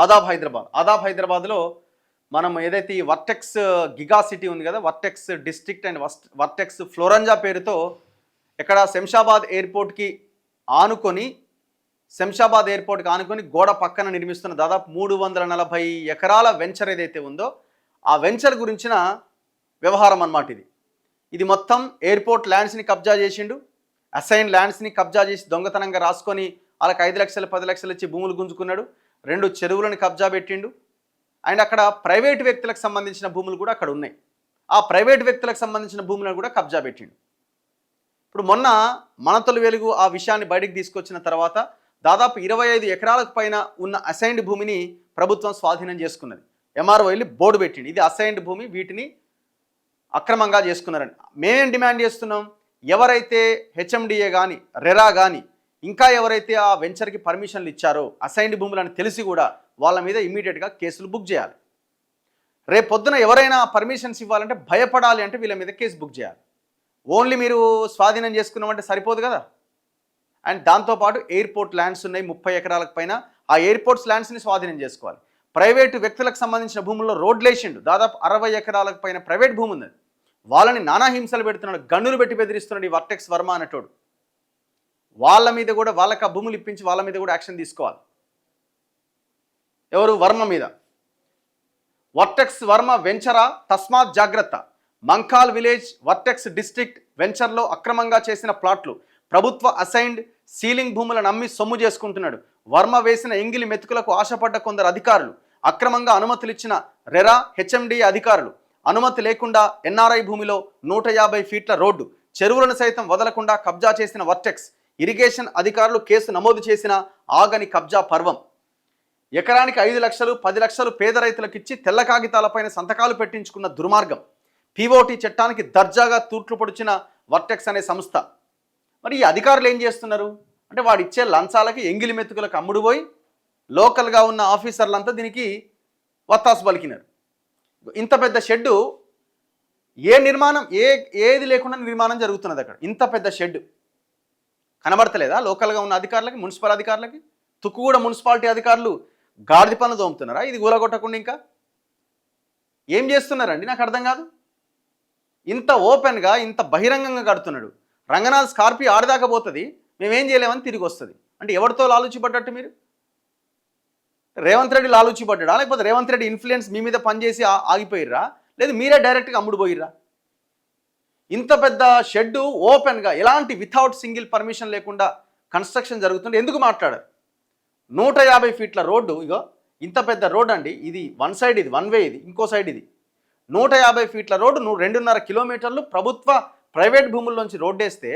ఆదాబ్ హైదరాబాద్లో మనం ఏదైతే ఈ వర్టెక్స్ గిగా సిటీ ఉంది కదా, వర్టెక్స్ డిస్ట్రిక్ట్ అండ్ వర్టెక్స్ ఫ్లోరంజా పేరుతో ఇక్కడ శంషాబాద్ ఎయిర్పోర్ట్కి ఆనుకొని గోడ పక్కన నిర్మిస్తున్న దాదాపు 340 ఎకరాల వెంచర్ ఏదైతే ఉందో ఆ వెంచర్ గురించిన వ్యవహారం అన్నమాట ఇది మొత్తం ఎయిర్పోర్ట్ ల్యాండ్స్ని కబ్జా చేసిండు, అసైన్ ల్యాండ్స్ని కబ్జా చేసి దొంగతనంగా రాసుకొని వాళ్ళకి 5 లక్షలు 10 లక్షలు ఇచ్చి భూములు గుంజుకున్నాడు. 2 చెరువులను కబ్జా పెట్టిండు. అండ్ అక్కడ ప్రైవేట్ వ్యక్తులకు సంబంధించిన భూములు కూడా అక్కడ ఉన్నాయి. ఆ ప్రైవేట్ వ్యక్తులకు సంబంధించిన భూములను కూడా కబ్జా పెట్టిండు. ఇప్పుడు మొన్న మనతొలి వెలుగు ఆ విషయాన్ని బయటకు తీసుకొచ్చిన తర్వాత దాదాపు 25 ఎకరాలకు పైన ఉన్న అసైన్డ్ భూమిని ప్రభుత్వం స్వాధీనం చేసుకున్నది. ఎంఆర్ఓ వెళ్ళి బోర్డు పెట్టింది, ఇది అసైన్డ్ భూమి, వీటిని అక్రమంగా చేసుకున్నారని. మేమేం డిమాండ్ చేస్తున్నాం, ఎవరైతే హెచ్ఎండిఏ కానీ రెరా కానీ ఇంకా ఎవరైతే ఆ వెంచర్కి పర్మిషన్లు ఇచ్చారో అసైన్డ్ భూములని తెలిసి కూడా వాళ్ళ మీద ఇమీడియట్గా కేసులు బుక్ చేయాలి. రేపు పొద్దున ఎవరైనా పర్మిషన్స్ ఇవ్వాలంటే భయపడాలి అంటే వీళ్ళ మీద కేసు బుక్ చేయాలి. ఓన్లీ మీరు స్వాధీనం చేసుకున్నామంటే సరిపోదు కదా. అండ్ దాంతోపాటు ఎయిర్పోర్ట్ ల్యాండ్స్ ఉన్నాయి 30 ఎకరాలకు పైన, ఆ ఎయిర్పోర్ట్స్ ల్యాండ్స్ని స్వాధీనం చేసుకోవాలి. ప్రైవేటు వ్యక్తులకు సంబంధించిన భూముల్లో రోడ్లు వేసిండు, దాదాపు 60 ఎకరాలకు పైన ప్రైవేట్ భూమి ఉంది. వాళ్ళని నానా హింసలు పెడుతున్నాడు, గన్నులు పెట్టి బెదిరిస్తున్నాడు ఈ వర్టెక్స్ వర్మ అనేటోడు. వాళ్ళ మీద కూడా వాళ్ళకి ఆ భూములు ఇప్పించి వాళ్ళ మీద కూడా యాక్షన్ తీసుకోవాలి. ఎవరు? వర్మ మీద. వర్టెక్స్ వర్మ వెంచరా తస్మాత్ జాగ్రత్త. మంకాల్ విలేజ్ వర్టెక్స్ డిస్ట్రిక్ట్ వెంచర్లో అక్రమంగా చేసిన ప్లాట్లు, ప్రభుత్వ అసైన్డ్ సీలింగ్ భూములను అమ్మి సొమ్ము చేసుకుంటున్నాడు. వర్మ వేసిన ఎంగిలి మెతుకులకు ఆశపడ్డ కొందరు అధికారులు, అక్రమంగా అనుమతులు ఇచ్చిన రెరా హెచ్ఎండిఏ అధికారులు, అనుమతి లేకుండా ఎన్ఆర్ఐ భూమిలో 150 ఫీట్ల రోడ్డు, చెరువులను సైతం వదలకుండా కబ్జా చేసిన వర్టెక్స్, ఇరిగేషన్ అధికారులు కేసు నమోదు చేసిన ఆగని కబ్జా పర్వం. ఎకరానికి 5 లక్షలు 10 లక్షలు పేద రైతులకు ఇచ్చి తెల్ల కాగితాలపైన సంతకాలు పెట్టించుకున్న దుర్మార్గం. పీఓటీ చట్టానికి దర్జాగా తూట్లు పొడిచిన వర్టెక్స్ అనే సంస్థ. మరి ఈ అధికారులు ఏం చేస్తున్నారు అంటే వాడు ఇచ్చే లంచాలకి ఎంగిలి మెతుకులకు అమ్ముడుపోయి లోకల్గా ఉన్న ఆఫీసర్లంతా దీనికి వత్తాసు పలికినారు. ఇంత పెద్ద షెడ్డు నిర్మాణం ఏది లేకుండా నిర్మాణం జరుగుతున్నది అక్కడ. ఇంత పెద్ద షెడ్ కనబడతలేదా లోకల్గా ఉన్న అధికారులకి, మున్సిపల్ అధికారులకి? తుక్కుగూడ మున్సిపాలిటీ అధికారులు గాడిద పనులు దోముతున్నారా ఇది కూలగొట్టకుండా? ఇంకా ఏం చేస్తున్నారండి నాకు అర్థం కాదు. ఇంత ఓపెన్గా ఇంత బహిరంగంగా కడుతున్నాడు. రంగనాథ్ స్కార్పియో ఆడదాకా పోతుంది, మేమేం చేయలేమని తిరిగి వస్తుంది. అంటే ఎవరితో లాలూచిపడ్డట్టు మీరు? రేవంత్ రెడ్డి లాలూచిపడ్డా, లేకపోతే రేవంత్ రెడ్డి ఇన్ఫ్లుయెన్స్ మీ మీద పనిచేసి ఆగిపోయిర్రా, లేదు మీరే డైరెక్ట్గా అమ్ముడు పోయిర్రా? ఇంత పెద్ద షెడ్డు ఓపెన్గా ఎలాంటి వితౌట్ సింగిల్ పర్మిషన్ లేకుండా కన్స్ట్రక్షన్ జరుగుతుంటే ఎందుకు మాట్లాడారు? 150 ఫీట్ల రోడ్డు, ఇగో ఇంత పెద్ద రోడ్ అండి ఇది. వన్ సైడ్ ఇది వన్ వే, ఇది ఇంకో సైడ్ ఇది. 150 ఫీట్ల రోడ్డు, 2.5 కిలోమీటర్లు ప్రభుత్వ ప్రైవేట్ భూముల్లోంచి రోడ్డు వేస్తే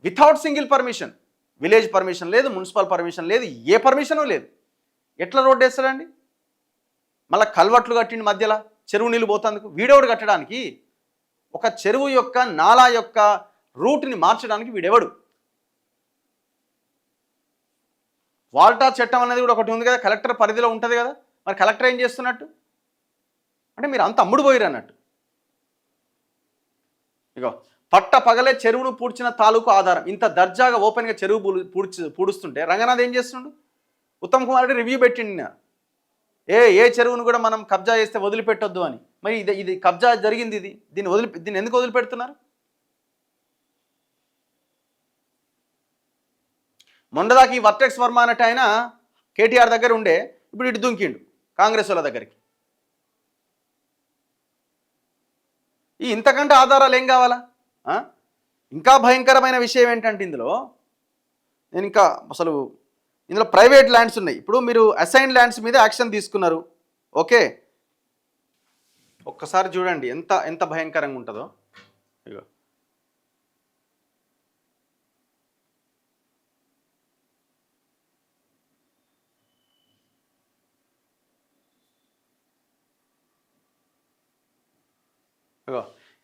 without single permission, village permission లేదు, మున్సిపల్ పర్మిషన్ లేదు, ఏ పర్మిషను లేదు. ఎట్లా రోడ్డు వేస్తాడండి? మళ్ళీ కల్వట్లు కట్టిండి మధ్యలో, చెరువు నీళ్ళు పోతందుకు. వీడెవడు కట్టడానికి? ఒక చెరువు యొక్క నాలా యొక్క రూట్ని మార్చడానికి వీడెవడు? వాల్టా చట్టం అనేది కూడా ఒకటి ఉంది కదా, కలెక్టర్ పరిధిలో ఉంటుంది కదా. మరి కలెక్టర్ ఏం చేస్తున్నట్టు? అంటే మీరు అంత అమ్ముడు పోయిరు అన్నట్టు. ఇగో పట్ట పగలే చెరువును పూడ్చిన తాలూకు ఆధారం. ఇంత దర్జాగా ఓపెన్గా చెరువు పూడుస్తుంటే రంగనాథ్ ఏం చేస్తుండు? ఉత్తమ్ కుమార్ రెడ్డి రివ్యూ పెట్టిండి, ఏ చెరువును కూడా మనం కబ్జా చేస్తే వదిలిపెట్టొద్దు అని. మరి ఇది కబ్జా జరిగింది, దీన్ని ఎందుకు వదిలిపెడుతున్నారు? మొన్నదాకా ఈ వర్టెక్స్ వర్మ అన్నట్టు ఆయన కేటీఆర్ దగ్గర ఉండే, ఇప్పుడు ఇటు దుంకిండు కాంగ్రెస్ వాళ్ళ దగ్గరికి. ఇంతకంటే ఆధారాలు ఏం కావాలా? ఇంకా భయంకరమైన విషయం ఏంటంటే ఇందులో ప్రైవేట్ ల్యాండ్స్ ఉన్నాయి. ఇప్పుడు మీరు అసైన్ ల్యాండ్స్ మీద యాక్షన్ తీసుకున్నారు, ఓకే. ఒక్కసారి చూడండి ఎంత భయంకరంగా ఉంటుందో. ఇగో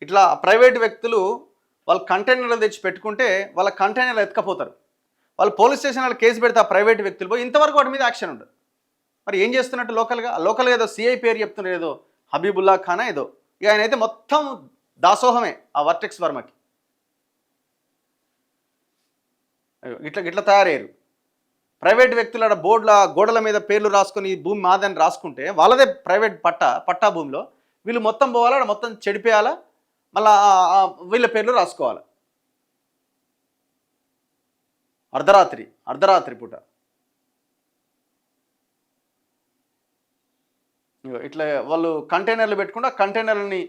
ఇట్లా ప్రైవేట్ వ్యక్తులు వాళ్ళు కంటైనర్లు తెచ్చి పెట్టుకుంటే వాళ్ళ కంటైనర్లు ఎత్తుకపోతారు. వాళ్ళు పోలీస్ స్టేషన్లో కేసు పెడితే ఆ ప్రైవేట్ వ్యక్తులు పోయి ఇంతవరకు వాటి మీద యాక్షన్ ఉండదు. మరి ఏం చేస్తున్నట్టు లోకల్గా ఏదో సిఐ పేరు చెప్తున్నారు, ఏదో హబీబుల్లా ఖానా ఏదో. ఇక ఆయన అయితే మొత్తం దాసోహమే ఆ వర్టెక్స్ వర్మకి. ఇట్లా తయారయ్యారు. ప్రైవేట్ వ్యక్తుల బోర్డుల గోడల మీద పేర్లు రాసుకొని ఈ భూమి మాదని రాసుకుంటే వాళ్ళదే ప్రైవేట్ పట్టా భూమిలో వీళ్ళు మొత్తం పోవాలా, ఆడ మొత్తం చెడిపేయాలా, మళ్ళీ వీళ్ళ పేర్లు రాసుకోవాలి. అర్ధరాత్రి పూట ఇట్లా వాళ్ళు కంటైనర్లు పెట్టుకుంటే ఆ కంటైనర్లని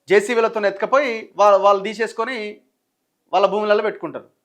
జేసీబీలతో ఎత్తుకపోయి వాళ్ళు తీసేసుకొని వాళ్ళ భూములలో పెట్టుకుంటారు.